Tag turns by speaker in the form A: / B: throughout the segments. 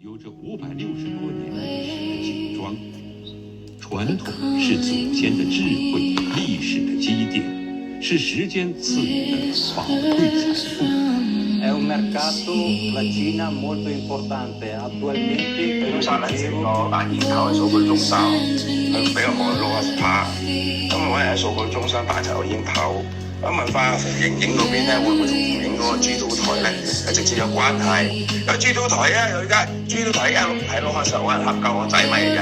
A: 有着560多年历史的酒庄，传统是祖先的智慧、历史的积淀，是时間賜予的寶貴財富。
B: È un mercato, la Cina, molto importante. Attualmente
C: 中山係成個大研究嘅數據中心，佢俾我攞下拍，咁我喺數據中心大齊個研究。咁問翻馮盈盈嗰邊咧，會唔會同馮盈嗰個 G2 台咧係直接有關係？有 G2 台啊，佢而家 G2 台一路係攞下10萬合夠我仔咪㗎。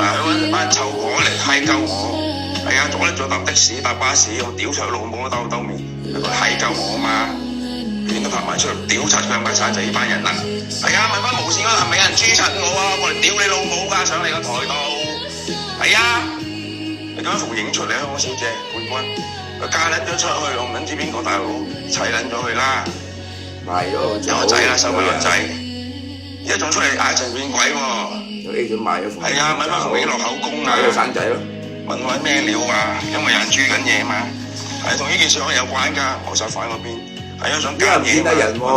C: 嗱，佢揾班臭果嚟閪鳩我，係啊，做搭的士搭巴士，我屌佢老母兜面，佢閪鳩我啊嘛，片都拍埋出嚟，屌柒佢冚家鏟就呢班人啦。係啊，問翻無線嗰度係咪有人豬柒我啊？我嚟屌你老母㗎，上你個台度。係啊，你講馮盈出嚟香港小姐冠軍。佢嫁撚咗出去，我唔撚知邊個大佬砌撚咗佢啦，
D: 賣咗
C: 有個仔啦，收埋個仔，而家仲出嚟嗌陳變鬼喎，
D: 有 A 準賣咗馮盈。
C: 係啊，問翻馮盈落口供啊，
D: 賣咗生仔咯，
C: 問揾咩料啊？因為有人豬緊嘢嘛，係同呢件事可能有關㗎，謀殺犯嗰邊係啊想奸嘢嘛，
D: 人喎，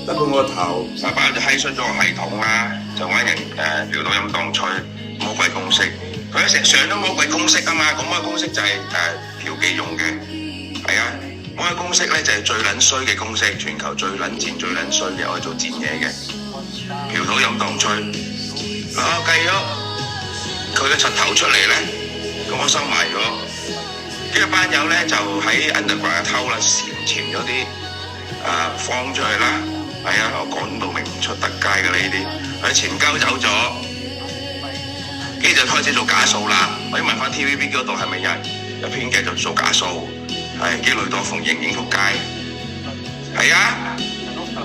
D: 得佢我個頭，
C: 沙巴就閪出咗個系統啦，就揾人嫖到陰當吹魔鬼公式。佢成日上咗魔鬼公式啊嘛，魔鬼公式就係嫖妓用嘅，係啊，魔鬼公式咧就係最撚衰嘅公式，全球最撚賤最撚衰嘅，我哋做賤嘢嘅，嫖到飲當吹，計咗佢嘅柒頭出嚟咧，咁我收埋咗，跟住班友咧就喺 underground 偷啦，潛咗啲放出去啦，係啊，我講到明唔出得街嘅呢啲，佢潛鳩走咗。跟住就開始做假數啦，我要問翻 TVB 嗰度係咪有編劇就做假數，係跟住累到馮盈盈仆街，係啊，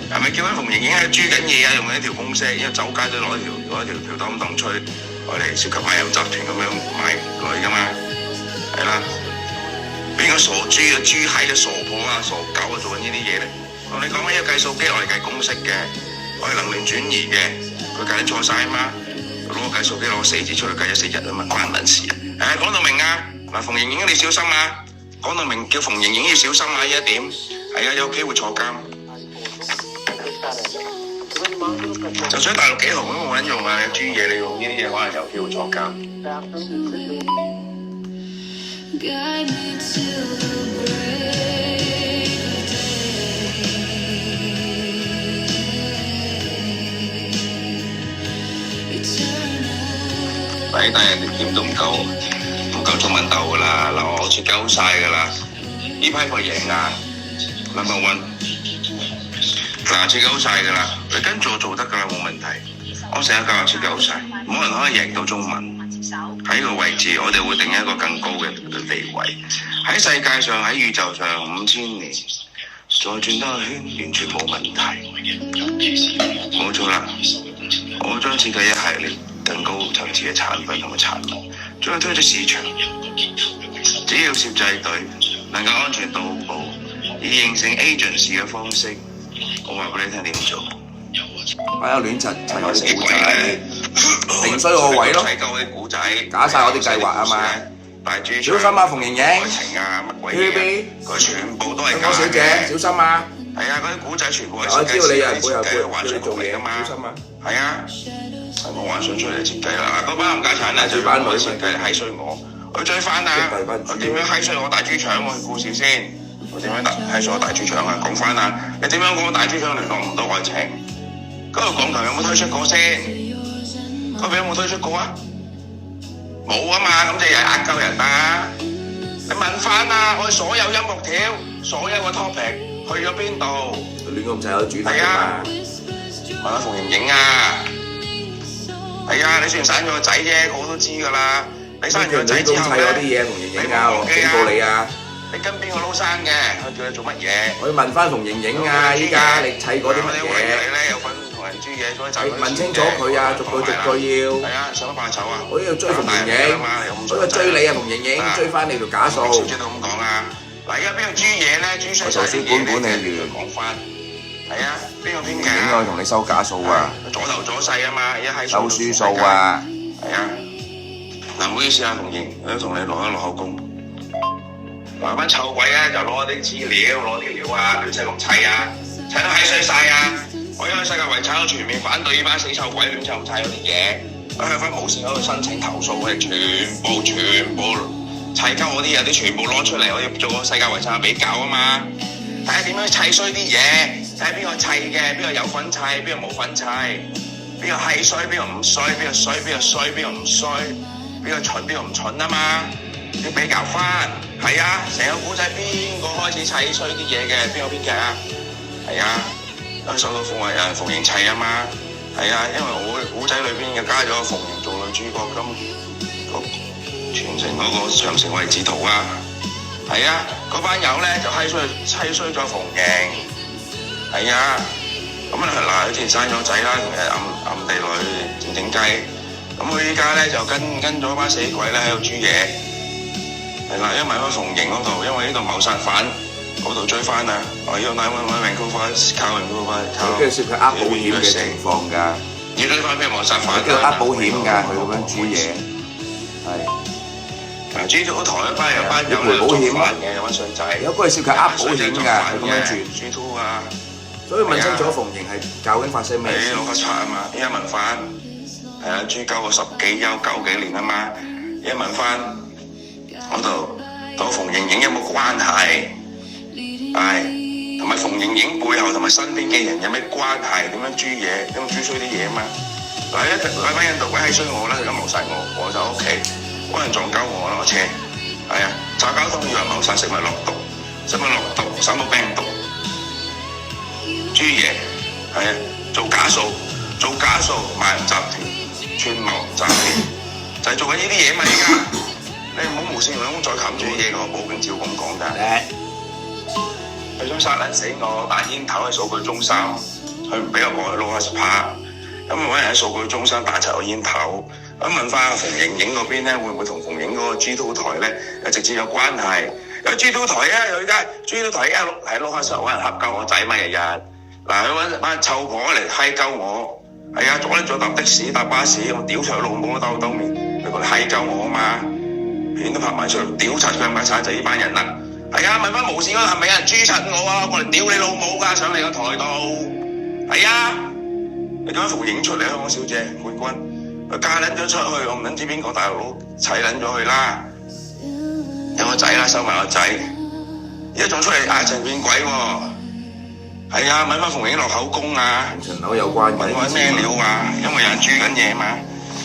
C: 係咪叫緊馮盈盈喺度豬緊嘢啊？用緊一條公式，因為走街都攞一條嫖兜咁當吹，我哋涉及賣淫集團咁樣賣女噶嘛，係啦，邊個傻豬啊、豬閪啊、傻婆啊、傻狗啊做緊呢啲嘢咧？同你講緊一個計數機，我哋計公式嘅，我係能量轉移嘅，佢計得錯晒啊嘛。攞個計數機攞個4字出嚟計咗4日啊嘛，關撚事啊！講到明啊，嗱馮盈盈你小心啊，講到明叫馮盈盈要小心啊呢一點，係啊有機會坐監。就算大陸幾紅都冇撚用啊，你專嘢你用呢啲嘢可能有機會坐監。抵但人哋點都唔夠中文鬥噶啦，嗱我切鳩晒噶啦，呢批佢贏硬 ，number one， 嗱切鳩晒噶啦，你跟住我做得噶啦冇問題，我成日教我切鳩晒，冇人可以贏到中文，喺個位置我哋會定一個更高嘅地位，喺世界上喺宇宙上5000年，再轉多個圈完全冇問題，冇錯啦，我將設計一系列。更高層次嘅產品同埋產品，將佢推出市場。只要攝製隊能夠安全到步，以形成 agency 嘅方式，我話俾你聽點做。
D: 我有亂柒我啲古仔，定衰我位咯，
C: 睇鳩我啲古仔，
D: 假晒我啲計劃啊嘛。小心啊，馮盈盈 ，TVB，
C: 佢全部都係
D: 香港小姐，小心啊！
C: 係啊，嗰啲古仔全部係
D: 我知道你有人背後
C: 幻想做嚟㗎嘛，
D: 小心啊！
C: 係啊。係我幻想出嚟嘅設計啦，嗰班冚家產咧就班女設計嚟閪衰我，我追翻啊！我點樣閪衰我大豬腸個故事先？我點樣閪衰我大豬腸啊？講翻啊！你點樣講大豬腸聯絡唔到愛情？嗰度港台有冇推出過先？嗰邊有冇推出過啊？冇啊嘛，咁就又係呃鳩人啦！你問翻啊！我哋所有音樂條、所有個 topic 去咗邊度？
D: 亂咁就有主題㗎嘛！
C: 問下馮盈盈啊！係啊，你雖然生咗個仔啫，個個都知㗎啦。你生咗個仔之後咧，
D: 你冇記啊，我警告你啊！
C: 你跟邊個撈生嘅？佢叫你做乜嘢？
D: 我要問翻馮盈盈啊！依家你砌嗰啲乜嘢？
C: 你咧有份同人豬嘢，所以就
D: 問清楚佢啊，逐句要。
C: 係啊，上乜扮醜啊？
D: 我要追馮盈盈，我要追你啊，馮盈盈，追翻你條假數。
C: 小姐都咁講啊！嗱，而家邊個豬嘢咧？豬衰晒啲嘢咧，就講翻。係啊，邊個編劇啊？
D: 應該同你收假數啊！
C: 左頭左勢啊嘛，一係
D: 收輸數啊！
C: 係啊，嗱唔好意思啊，馮盈，我同你落一落口供。嗱班臭鬼咧就攞啲資料，攞啲料啊，亂砌咁砌啊，砌到閪衰晒啊！我因為世界遺產，我全面反對呢班死臭鬼亂湊砌嗰啲嘢。我向翻無線嗰度申請投訴，佢哋全部砌鳩我啲嘢，啲全部攞出嚟，我要做個世界遺產比較啊嘛。睇下點樣砌衰啲嘢，睇下邊個砌嘅，邊個有份砌，邊個冇份砌，邊個係衰，邊個唔衰，邊個衰，邊個衰，邊個唔衰，邊個蠢，邊個唔蠢啊嘛。要比較翻，係啊，成個古仔邊個開始砌衰啲嘢嘅？邊個編劇啊？係啊，都受到馮盈砌啊嘛。係啊，因為我古仔裏邊又加咗馮盈做女主角，咁傳承嗰個長城位置圖啊。係啊，嗰班友咧就砌衰咗馮盈。係啊，咁嗱，佢之前生咗仔啦，暗地裏靜雞。咁佢依家咧就跟咗班死鬼咧喺度煮嘢。係啦，因為喺馮盈嗰度，因為呢度謀殺犯嗰度追翻啊！我要揾命高翻，靠命高翻，靠。跟住説佢呃保險嘅情況㗎。要追翻咩謀殺犯？叫呃保險㗎，佢咁樣煮嘢。係。G2 台一班友咧做飯嘅，有揾衰仔。有嗰係説佢呃保險㗎，佢咁樣轉。G2 啊！所以問清楚馮盈係究竟發生咩事？攞個賊啊嘛！依家問翻係啊，豬鳩個10幾休9幾年啊嘛！依家問翻。嗰度同馮盈盈有冇關係？係同埋馮盈盈背後同埋身邊嘅人有咩關係？點樣煮嘢？點樣煮衰啲嘢啊嘛？嗱，一班印度鬼閪衰我啦，佢咁謀殺我就喺屋企，嗰人撞鳩我啦，我車係啊，炸交通以為謀殺，食物落毒，食物落毒，手冇病毒，煮嘢係啊，做假數，賣淫集團，串謀詐騙，就係做緊呢啲嘢嘛，而家。你唔好無線咁再冚住啲嘢，我報警照咁講㗎。佢想殺撚死我，彈煙頭喺數據中心，佢唔俾我過去撈下拍，咁揾人喺數據中心彈齊個煙頭。咁問翻馮盈盈嗰邊咧，會唔會同馮盈嗰個 G2 台咧直接有關係？因為 G2 台啊，佢而家 G2 台一路喺撈下揾人恰鳩我仔嘛，日日。嗱，佢揾班臭婆嚟閪鳩我，係啊，阻搭的士搭巴士，我屌出佢老母兜面，佢過嚟閪鳩我啊嘛。片都拍埋出嚟，屌柒佢冚家鏟就呢班人啦。係啊，問翻無線嗰度係咪有人豬柒我啊？過嚟屌你老母㗎，上你個台度。係啊，你點解馮盈出嚟香港小姐冠軍？佢嫁撚咗出去，我唔撚知邊個大陸佬砌撚咗佢啦。有個仔啦，收埋個仔。而家仲出嚟嗌陳變鬼喎。係啊，問翻馮盈落口供啊。同層樓有關嘅。問咩料啊？因為有人煮緊嘢嘛。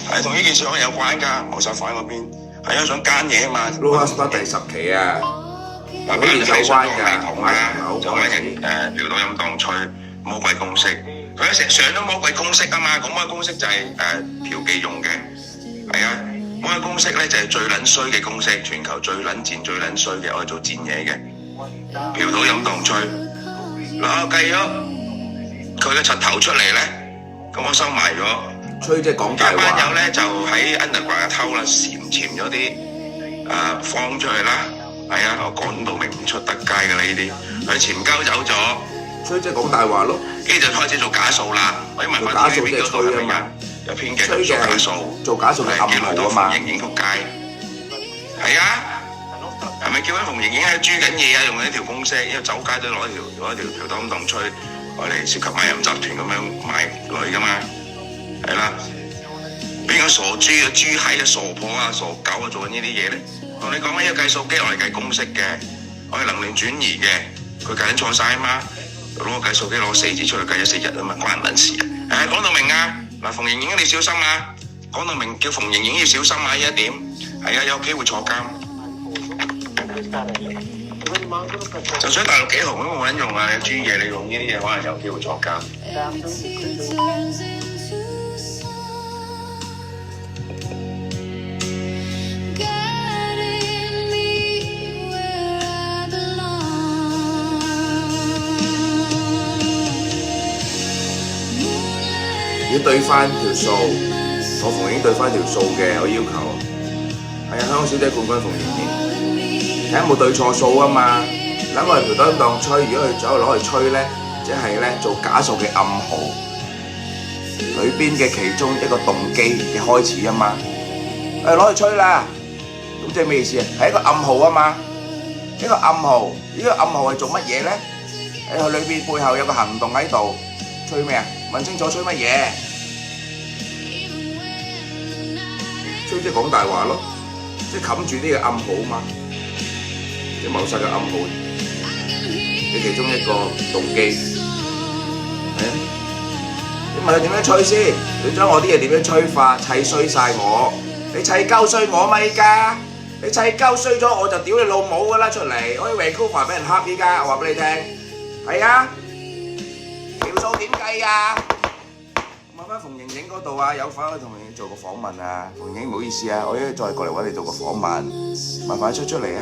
C: 係同呢件事可能有關㗎，謀殺犯嗰邊。係啊，想奸嘢啊嘛 ！Lost 第10期啊，嗱，嗰啲有關㗎，就揾人撩到陰當吹魔鬼公式，佢一成上咗魔鬼公式啊嘛！咁魔鬼公式就係嫖妓用嘅，係啊，魔鬼公式咧就係最撚衰嘅公式，全球最撚賤、最撚衰嘅，我係做賤嘢嘅，嫖到陰當吹，嗱我計咗佢嘅柒頭出嚟咧，咁我收埋咗。吹即係講大話。班友咧就喺 underground 偷啦，潛咗啲放出去啦。係啊，我講到明唔出得街㗎啦呢啲，佢潛鳩走咗。吹即係講大話咯。跟住就開始做假數啦。我要問翻啲邊嗰度係咪有編劇做假數？做假數係暗號啊嘛。馮盈盈仆街。係啊，係咪叫緊馮盈盈喺度煮緊嘢啊？用呢條公式，因為走街都攞條條刀咁當吹，我哋涉及賣淫集團咁樣賣女㗎嘛。係啦，邊個傻豬啊、豬閪啊、傻婆啊、傻狗啊做緊呢啲嘢咧？同你講緊一個計數機，我係計公式嘅，我係能量轉移嘅，佢計緊錯晒啊嘛！攞個計數機攞4字出嚟計咗4日啊嘛，關人撚事啊！講到明啊，嗱，馮盈盈你小心啊！講到明叫馮盈盈要小心啊！呢一點係啊，有機會坐監。就算大陸幾紅都冇撚用啊！你豬嘢你用呢啲嘢，可能有機會坐監。要對翻條數，我馮盈盈對翻條數嘅，我要求係啊，香港小姐冠軍馮盈盈，睇下有冇對錯數啊嘛。諗我哋條隊當吹，如果佢走去攞嚟吹咧，即係咧做假數嘅暗號，裏邊嘅其中一個動機嘅開始啊嘛。攞嚟吹啦，咁即係咩意思啊？係一個暗號啊嘛，一個暗號，呢個暗號係做乜嘢咧？喺佢裏邊背後有個行動喺度。
D: 吹咩啊？問清楚吹乜嘢？吹即係講大話咯，即係冚住呢個暗號嘛，即係謀殺嘅暗號嘅其中一個動機。係啊，你問佢點樣吹先？你將我啲嘢點樣吹法？砌衰晒我，你砌鳩衰我嘛依家？你砌鳩衰咗我就屌你老母㗎啦出嚟！我喺 Vancouver 俾人恰依家，我話俾你聽。係啊，條數點計啊？問翻馮盈盈嗰度啊，有份去同馮盈盈做個訪問啊。馮盈盈唔好意思啊，我一再過嚟揾你做個訪問，麻煩出嚟啊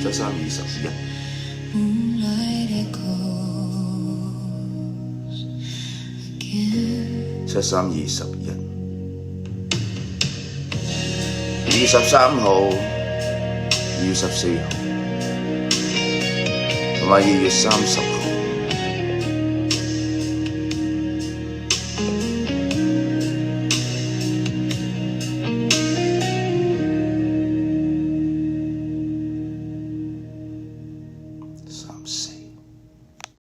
D: ！7321 7321 23號、24號同埋2月30號。